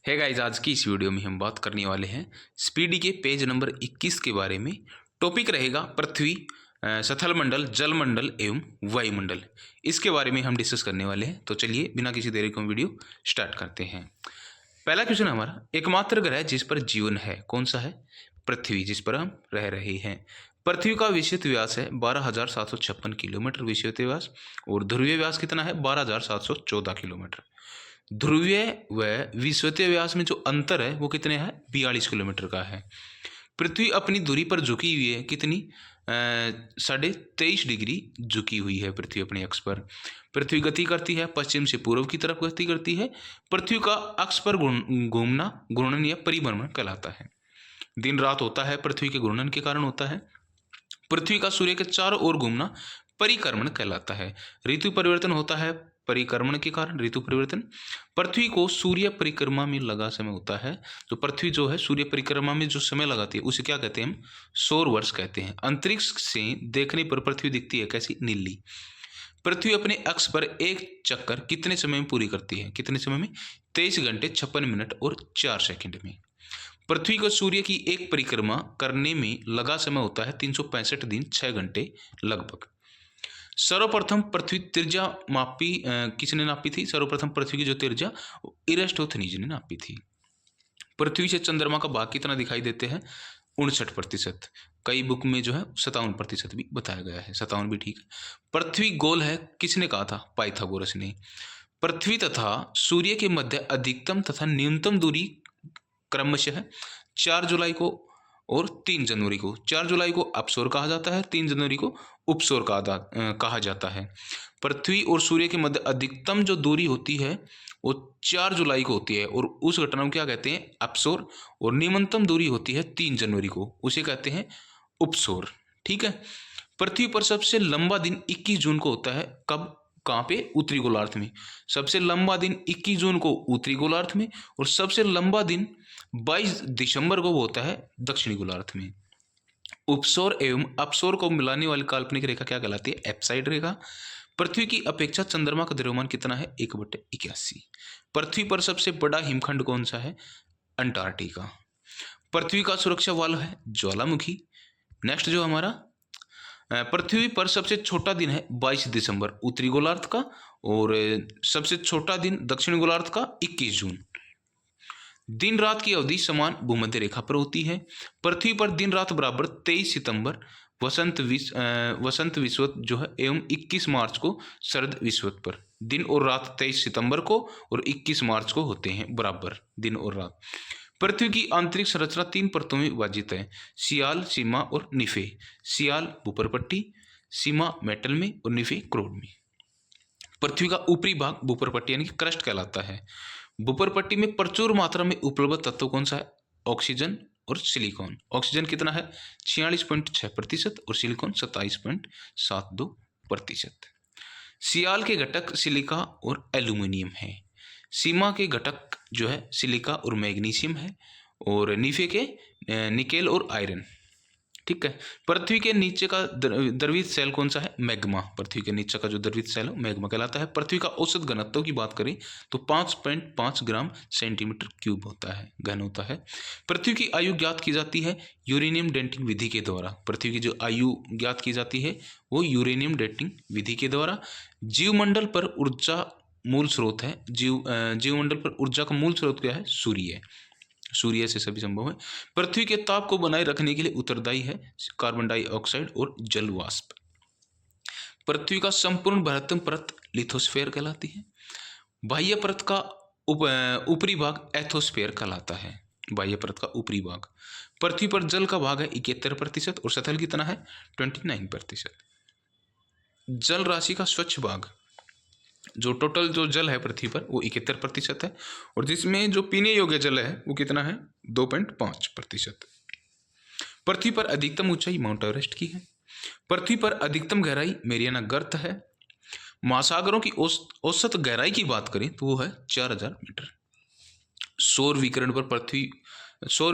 है गाइस, आज की इस वीडियो में हम बात करने वाले हैं स्पीडी के पेज नंबर 21 के बारे में। टॉपिक रहेगा पृथ्वी, स्थल मंडल, जल मंडल एवं वायुमंडल। इसके बारे में हम डिस्कस करने वाले हैं। तो चलिए बिना किसी देरी को हम वीडियो स्टार्ट करते हैं। पहला क्वेश्चन हमारा, एकमात्र ग्रह जिस पर जीवन है कौन सा है? पृथ्वी, जिस पर हम रह रहे हैं। पृथ्वी का विषुवत व्यास है 12,756 किलोमीटर विषुवत व्यास, और ध्रुवीय व्यास कितना है? 12,714 किलोमीटर। ध्रुवीय व विषुवतीय व्यास में जो अंतर है वो कितने है? 42 किलोमीटर का है। पृथ्वी अपनी धुरी पर झुकी हुई है कितनी? 23.5 डिग्री झुकी हुई है पृथ्वी अपने अक्ष पर। पृथ्वी गति करती है पश्चिम से पूर्व की तरफ गति करती है। पृथ्वी का अक्ष पर घूमना घूर्णन या परिभ्रमण कहलाता है। दिन रात होता है पृथ्वी के घूर्णन के कारण होता है। पृथ्वी का सूर्य के चारों ओर घूमना परिक्रमण कहलाता है। ऋतु परिवर्तन होता है परिक्रमण के कारण, ऋतु परिवर्तन। पृथ्वी को सूर्य परिक्रमा में लगा समय होता है। तो पृथ्वी जो है सूर्य परिक्रमा में जो समय लगाती है उसे क्या कहते हैं? हम सौर वर्ष कहते हैं। अंतरिक्ष से देखने पर पृथ्वी दिखती है कैसी? नीली। पृथ्वी अपने अक्ष पर एक चक्कर कितने समय में पूरी करती है? कितने समय में? 23 घंटे 56 मिनट और 4 सेकंड में। पृथ्वी को सूर्य की एक परिक्रमा करने में लगा समय होता है 365 दिन 6 घंटे लगभग। सर्वप्रथम पृथ्वी त्रिज्या मापी किसने नापी थी? सर्वप्रथम पृथ्वी की जो त्रिज्या इरास्टोथनीज ने नापी थी। पृथ्वी से चंद्रमा का भाग कितना दिखाई देते हैं? 59%। कई बुक में जो है 57% भी बताया गया है। 57 भी ठीक है। पृथ्वी गोल है किसने कहा था? पाइथागोरस ने। पृथ्वी तथा सूर्य के मध्य अधिकतम तथा न्यूनतम दूरी क्रमशः 4 जुलाई को और 3 जनवरी को। 4 जुलाई को अपसौर कहा जाता है, 3 जनवरी को उपसौर कहा जाता है। पृथ्वी और सूर्य के मध्य अधिकतम जो दूरी होती है वो 4 जुलाई को होती है, और उस घटना को क्या कहते हैं? अपसौर। और न्यूनतम दूरी होती है 3 जनवरी को, उसे कहते हैं उपसौर। ठीक है। पृथ्वी पर सबसे लंबा दिन 21 जून को होता है। कब? कहाँ पे? उत्तरी गोलार्ध में। सबसे लंबा दिन 21 जून को उत्तरी गोलार्ध में, और सबसे लंबा दिन 22 दिसंबर को होता है दक्षिणी गोलार्ध में। उपसौर एवं अपसौर को मिलाने वाली काल्पनिक रेखा क्या कहलाती है? एप्साइड रेखा। पृथ्वी की अपेक्षा चंद्रमा का द्रव्यमान कितना है? 1/81। पृथ्वी पर सबसे बड़ा हिमखंड कौन सा है? अंटार्कटिका। पृथ्वी का सुरक्षा वाल है ज्वालामुखी। नेक्स्ट जो हमारा, पृथ्वी पर सबसे छोटा दिन है 22 दिसंबर उत्तरी गोलार्ध का, और सबसे छोटा दिन दक्षिणी गोलार्ध का 21 जून। दिन रात की अवधि समान भूमध्य रेखा पर होती है। पृथ्वी पर दिन रात बराबर 23 सितंबर वसंत विषुवत जो है एवं 21 मार्च को शरद विषुवत पर। दिन और रात 23 सितंबर को और 21 मार्च को होते हैं बराबर, दिन और रात। पृथ्वी की आंतरिक संरचना 3 परतों में विभाजित है, सियाल, सीमा और निफे। सियाल भूपरपट्टी, सीमा मेटल में और निफे क्रोड में। पृथ्वी का ऊपरी भाग भूपरपट्टी यानी कि क्रस्ट कहलाता है। भूपरपट्टी में प्रचुर मात्रा में उपलब्ध तत्व कौन सा है? ऑक्सीजन और सिलिकॉन। ऑक्सीजन कितना है? 46.6% और सिलिकॉन 27.72%। सियाल के घटक सिलिका और एल्यूमिनियम है। सीमा के घटक जो है सिलिका और मैग्नीशियम है, और निफे के निकेल और आयरन। ठीक है। पृथ्वी के नीचे का द्रवित सेल कौन सा है? मैग्मा। पृथ्वी के नीचे का जो द्रवित सेल है मैग्मा कहलाता है। पृथ्वी का औसत घनत्व की बात करें तो 5.5 ग्राम सेंटीमीटर क्यूब होता है, घन होता है। पृथ्वी की आयु ज्ञात की जाती है यूरेनियम डेटिंग विधि के द्वारा। पृथ्वी की जो आयु ज्ञात की जाती है वो यूरेनियम डेटिंग विधि के द्वारा। जीवमंडल पर ऊर्जा मूल स्रोत है। जीवमंडल पर ऊर्जा का मूल स्रोत क्या है? सूर्य। सूर्य से सभी संभव है। पृथ्वी के ताप को बनाए रखने के लिए उत्तरदायी है कार्बन डाइऑक्साइड और जल वाष्प। पृथ्वी का संपूर्ण बृहत्तम परत लिथोस्फीयर कहलाती है। बाह्य परत का ऊपरी भाग एथोस्फीयर कहलाता है। बाह्य परत का ऊपरी भाग। पृथ्वी पर जल का भाग है 71% और सतह कितना है? 29%। जल राशि का स्वच्छ भाग, जो टोटल जो जल है पृथ्वी पर वो 71% है, और जिसमें जो पीने योग्य जल है वो कितना है? 2.5%। पृथ्वी पर अधिकतम ऊंचाई माउंट एवरेस्ट की है। पृथ्वी पर अधिकतम गहराई मेरियाना गर्त है। महासागरों की औसत गहराई की बात करें तो वो है 4000 मीटर। सौर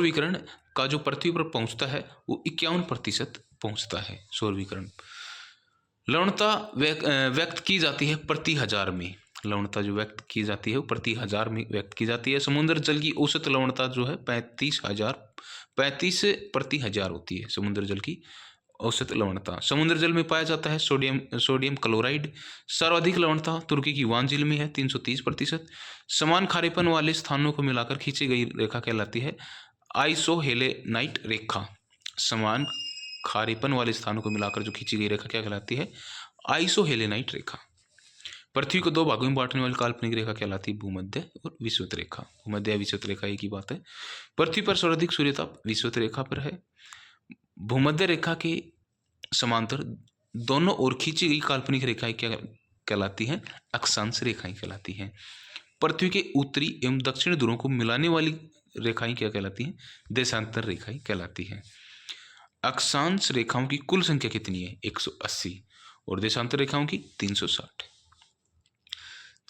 विकिरण का जो पृथ्वी पर पहुंचता है वो 51% पहुंचता है सौर विकिरण। लवणता व्यक्त की जाती है प्रति हजार में। लवणता जो व्यक्त की जाती है वो प्रति 1000 में व्यक्त की जाती है। समुद्र जल की औसत लवणता जो है 35 प्रति 1000 होती है समुद्र जल की औसत लवणता। समुद्र जल में पाया जाता है सोडियम क्लोराइड। सर्वाधिक लवणता तुर्की की वान झील में है 330%। समान खारेपन वाले स्थानों को मिलाकर खींची गई रेखा कहलाती है आइसोहेलेनाइट रेखा। समान खारेपन वाले स्थानों को मिलाकर जो खींची गई रेखा क्या कहलाती है? आइसोहेलेनाइट रेखा। पृथ्वी को दो भागों में बांटने वाली काल्पनिक रेखा कहलाती है भूमध्य और विषुवत रेखा। भूमध्य या विषुवत रेखा एक ही बात है। पृथ्वी पर सर्वाधिक सूर्यताप विषुवत रेखा पर है। भूमध्य रेखा के समांतर दोनों ओर खींची गई काल्पनिक रेखाएं क्या कहलाती हैं? अक्षांश रेखाएं कहलाती हैं। पृथ्वी के उत्तरी एवं दक्षिणी ध्रुवों को मिलाने वाली रेखाएं क्या कहलाती हैं? देशांतर रेखाएं कहलाती हैं। अक्षांश रेखाओं की कुल संख्या कितनी है? 180 और देशांतर रेखाओं की 360।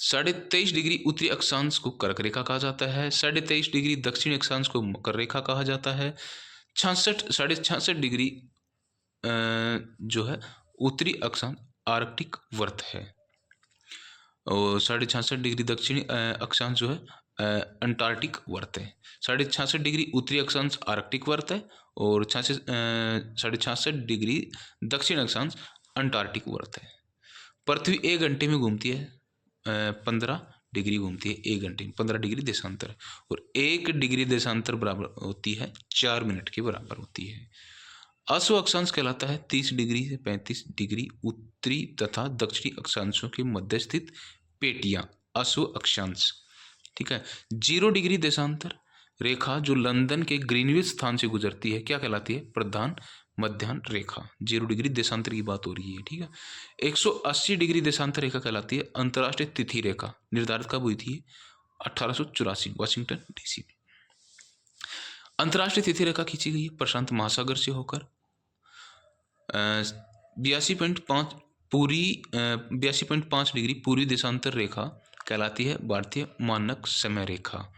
23.5 डिग्री उत्तरी अक्षांश को कर्क रेखा कहा जाता है। 23.5 डिग्री दक्षिणी अक्षांश को मकर रेखा कहा जाता है। 66 डिग्री जो है उत्तरी अक्षांश आर्कटिक वर्त है और 66 डिग्री दक्षिणी अक्षांश जो है अंटार्कटिक वर्त है। 66 डिग्री उत्तरी अक्षांश आर्कटिक वर्त है और 66 डिग्री दक्षिण अक्षांश अंटार्कटिक वर्त है। पृथ्वी 1 घंटे में घूमती है 15 डिग्री घूमती है 1 घंटे में 15 डिग्री देशांतर और 1 डिग्री देशांतर बराबर होती है 4 मिनट के बराबर होती है। अश्व अक्षांश कहलाता है 30 डिग्री से 35 डिग्री उत्तरी तथा दक्षिणी अक्षांशों के मध्य स्थित पेटियां अश्व अक्षांश। ठीक है। 0 डिग्री देशांतर रेखा जो लंदन के ग्रीनविच स्थान से गुजरती है क्या कहलाती है? प्रधान मध्याह्न रेखा। 0 डिग्री देशांतर की बात हो रही है। ठीक है। 180 डिग्री देशांतर रेखा कहलाती है अंतर्राष्ट्रीय तिथि रेखा। निर्धारित कब हुई थी? 1884 वाशिंगटन डीसी में। अंतर्राष्ट्रीय तिथि रेखा खींची गई है प्रशांत महासागर से होकर 82.5 डिग्री पूर्वी देशांतर रेखा कहलाती है भारतीय मानक समय रेखा।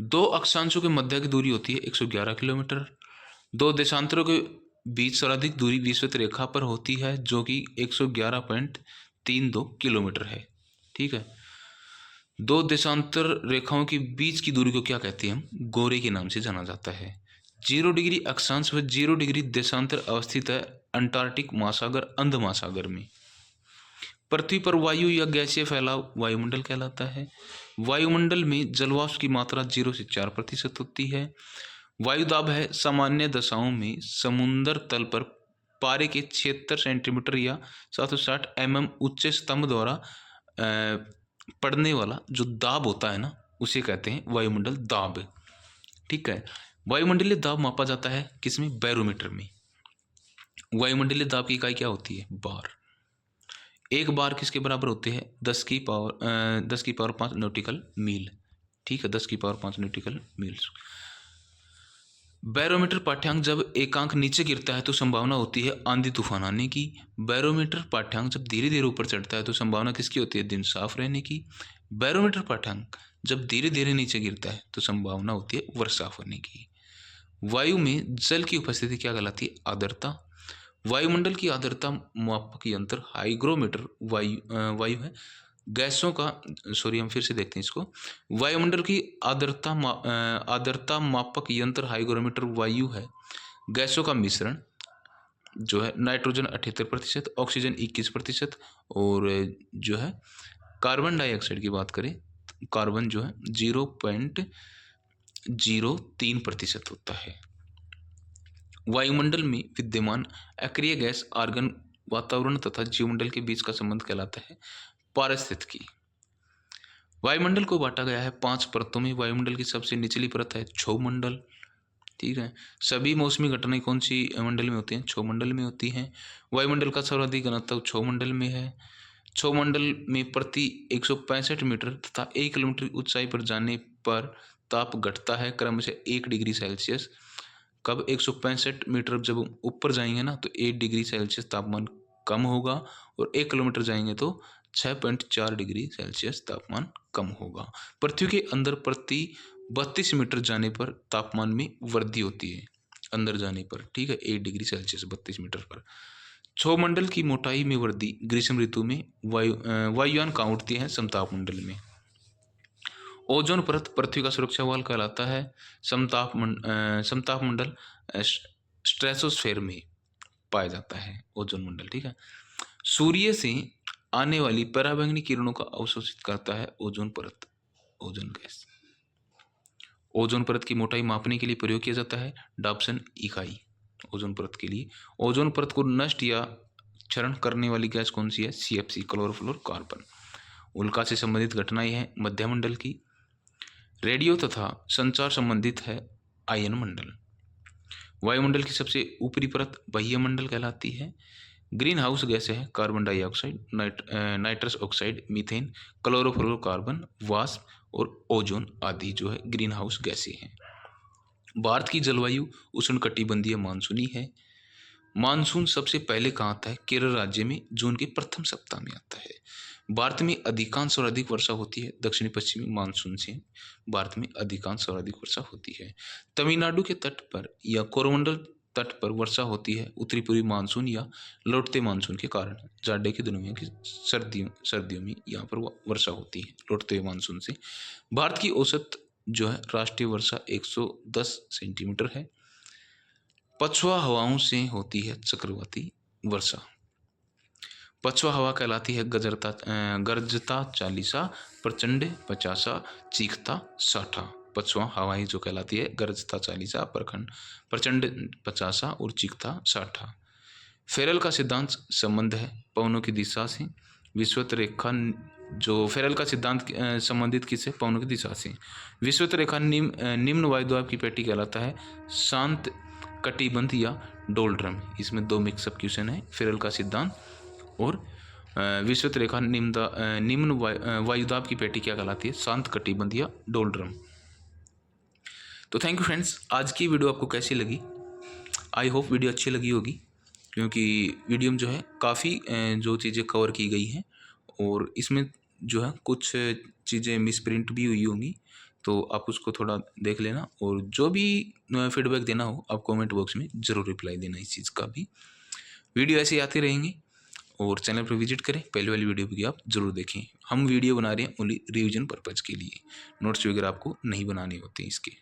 2 अक्षांशों के मध्य की दूरी होती है 111 किलोमीटर। 2 देशांतरों के बीच सर्वाधिक दूरी विषुवत रेखा पर होती है जो कि 111.32 किलोमीटर है। ठीक है। 2 देशांतर रेखाओं के बीच की दूरी को क्या कहते हैं? हम गोरे के नाम से जाना जाता है। 0 डिग्री अक्षांश व 0 डिग्री देशांतर अवस्थित है अंटार्कटिक महासागर अंध महासागर में। पृथ्वी पर वायु या गैसीय फैलाव वायुमंडल कहलाता है। वायुमंडल में जलवाष्प की मात्रा 0 से 4% होती है। वायुदाब है सामान्य दशाओं में समुद्र तल पर पारे के 76 सेंटीमीटर या 760 mm ऊंचे स्तंभ द्वारा पड़ने वाला जो दाब होता है ना उसे कहते हैं वायुमंडल दाब। ठीक है। वायुमंडलीय दाब मापा जाता है किसमें? बैरोमीटर में। वायुमंडलीय दाब की इकाई क्या होती है? बार। 1 बार किसके बराबर होते हैं? 10 की पावर 5 नॉटिकल मील। ठीक है। 10 की पावर 5 नॉटिकल मील। बैरोमीटर पाठ्यांक जब एकांक नीचे गिरता है तो संभावना होती है आंधी तूफान आने की। बैरोमीटर पाठ्यांक जब धीरे धीरे ऊपर चढ़ता है तो संभावना किसकी होती है? दिन साफ रहने की। बैरोमीटर पाठ्यांक जब धीरे धीरे नीचे गिरता है तो संभावना होती है वर्षा होने की। वायु में जल की उपस्थिति क्या कहलाती है? आर्द्रता। वायुमंडल की आर्द्रता मापक यंत्र हाइग्रोमीटर वायु है गैसों का हम फिर से देखते हैं इसको। वायुमंडल की आर्द्रता मापक यंत्र हाइग्रोमीटर वायु है गैसों का मिश्रण जो है नाइट्रोजन 78%, ऑक्सीजन 21% और जो है कार्बन डाइऑक्साइड की बात करें कार्बन जो है 0.03% होता है। वायुमंडल में विद्यमान अक्रिय गैस आर्गन वातावरण तथा जीवमंडल के बीच का संबंध कहलाता है पारिस्थितिकी। वायुमंडल को बांटा गया है 5 परतों में। वायुमंडल की सबसे निचली परत है क्षोभमंडल। ठीक है। सभी मौसमी घटनाएं कौन सी मंडल में होती हैं? क्षोभमंडल में होती हैं। वायुमंडल का सर्वाधिक घनत्व क्षोभमंडल में है। क्षोभमंडल में प्रति 165 मीटर तथा 1 किलोमीटर ऊंचाई पर जाने पर ताप घटता है क्रम से 1 डिग्री सेल्सियस। कब? 165 मीटर जब ऊपर जाएंगे ना तो 1 डिग्री सेल्सियस तापमान कम होगा और 1 किलोमीटर जाएंगे तो 6.4 डिग्री सेल्सियस तापमान कम होगा। पृथ्वी के अंदर प्रति 32 मीटर जाने पर तापमान में वृद्धि होती है अंदर जाने पर। ठीक है। 1 डिग्री सेल्सियस 32 मीटर पर। क्षोभमंडल की मोटाई में वृद्धि ग्रीष्म ऋतु में वायुयान कहाँ उठती है? समताप मंडल में। ओजोन परत पृथ्वी का सुरक्षा वाल कहलाता है। समताप मंडल स्ट्रेटोस्फेयर में पाया जाता है ओजोन मंडल, ठीक है। सूर्य से आने वाली पराबैंगनी किरणों का अवशोषित करता है ओजोन परत, ओजोन गैस। ओजोन परत की मोटाई मापने के लिए प्रयोग किया जाता है डॉप्सन इकाई। ओजोन परत के लिए ओजोन परत को नष्ट या क्षरण करने वाली गैस कौन सी है? CFC, chlorofluorocarbon. उल्का से संबंधित घटनाएं हैं मध्यमंडल की। रेडियो तथा संचार संबंधित है आयन मंडल। वायुमंडल की सबसे ऊपरी परत बाह्य मंडल कहलाती है। ग्रीन हाउस गैसें हैं carbon dioxide, nitrous oxide, methane, chlorofluorocarbon, वाष्प और ओजोन आदि जो है ग्रीन हाउस गैसें हैं। भारत की जलवायु उष्णकटिबंधीय मानसूनी है। मानसून सबसे पहले कहाँ आता है? केरल राज्य में जून के प्रथम सप्ताह में आता है। भारत में अधिकांश और अधिक वर्षा होती है दक्षिणी पश्चिमी मानसून से। भारत में अधिकांश और अधिक वर्षा होती है। तमिलनाडु के तट पर या कोरोमंडल तट पर वर्षा होती है उत्तरी पूर्वी मानसून या लौटते मानसून के कारण। जाड़े के दिनों में सर्दियों में यहाँ पर वर्षा होती है लौटते मानसून से। भारत की औसत जो है राष्ट्रीय वर्षा 110 सेंटीमीटर है। पछुआ हवाओं से होती है चक्रवाती वर्षा। पछुआ हवा कहलाती है गरजता 40, प्रचंड 50, चीखता 60। पछुआ हवाएं जो कहलाती है गरजता 40, प्रचंड 50 और चीखता 60। फेरल का सिद्धांत संबंध है पवनों की दिशा से। विषुवत रेखा जो फेरल का सिद्धांत संबंधित किससे? पवनों की दिशा से। विषुवत रेखा निम्न वायुदाब की पेटी कहलाता है शांत कटिबंध या डोलड्रम। इसमें दो मिक्सअप क्वेश्चन है, फेरल का सिद्धांत और विषुवत रेखा निम्न वायुदाब की पेटी क्या कहलाती है? शांत कटिबंध या डोलड्रम। तो थैंक यू फ्रेंड्स, आज की वीडियो आपको कैसी लगी? आई होप वीडियो अच्छी लगी होगी, क्योंकि वीडियो में जो है काफ़ी जो चीज़ें कवर की गई हैं और इसमें जो है कुछ चीज़ें मिसप्रिंट भी हुई होंगी, तो आप उसको थोड़ा देख लेना और जो भी फीडबैक देना हो आप कमेंट बॉक्स में ज़रूर रिप्लाई देना इस चीज़ का भी। वीडियो ऐसे आती रहेंगी और चैनल पर विजिट करें, पहले वाली वीडियो भी आप ज़रूर देखें। हम वीडियो बना रहे हैं ओनली रिवीजन पर्पज़ के लिए, नोट्स वगैरह आपको नहीं बनाने होते इसके।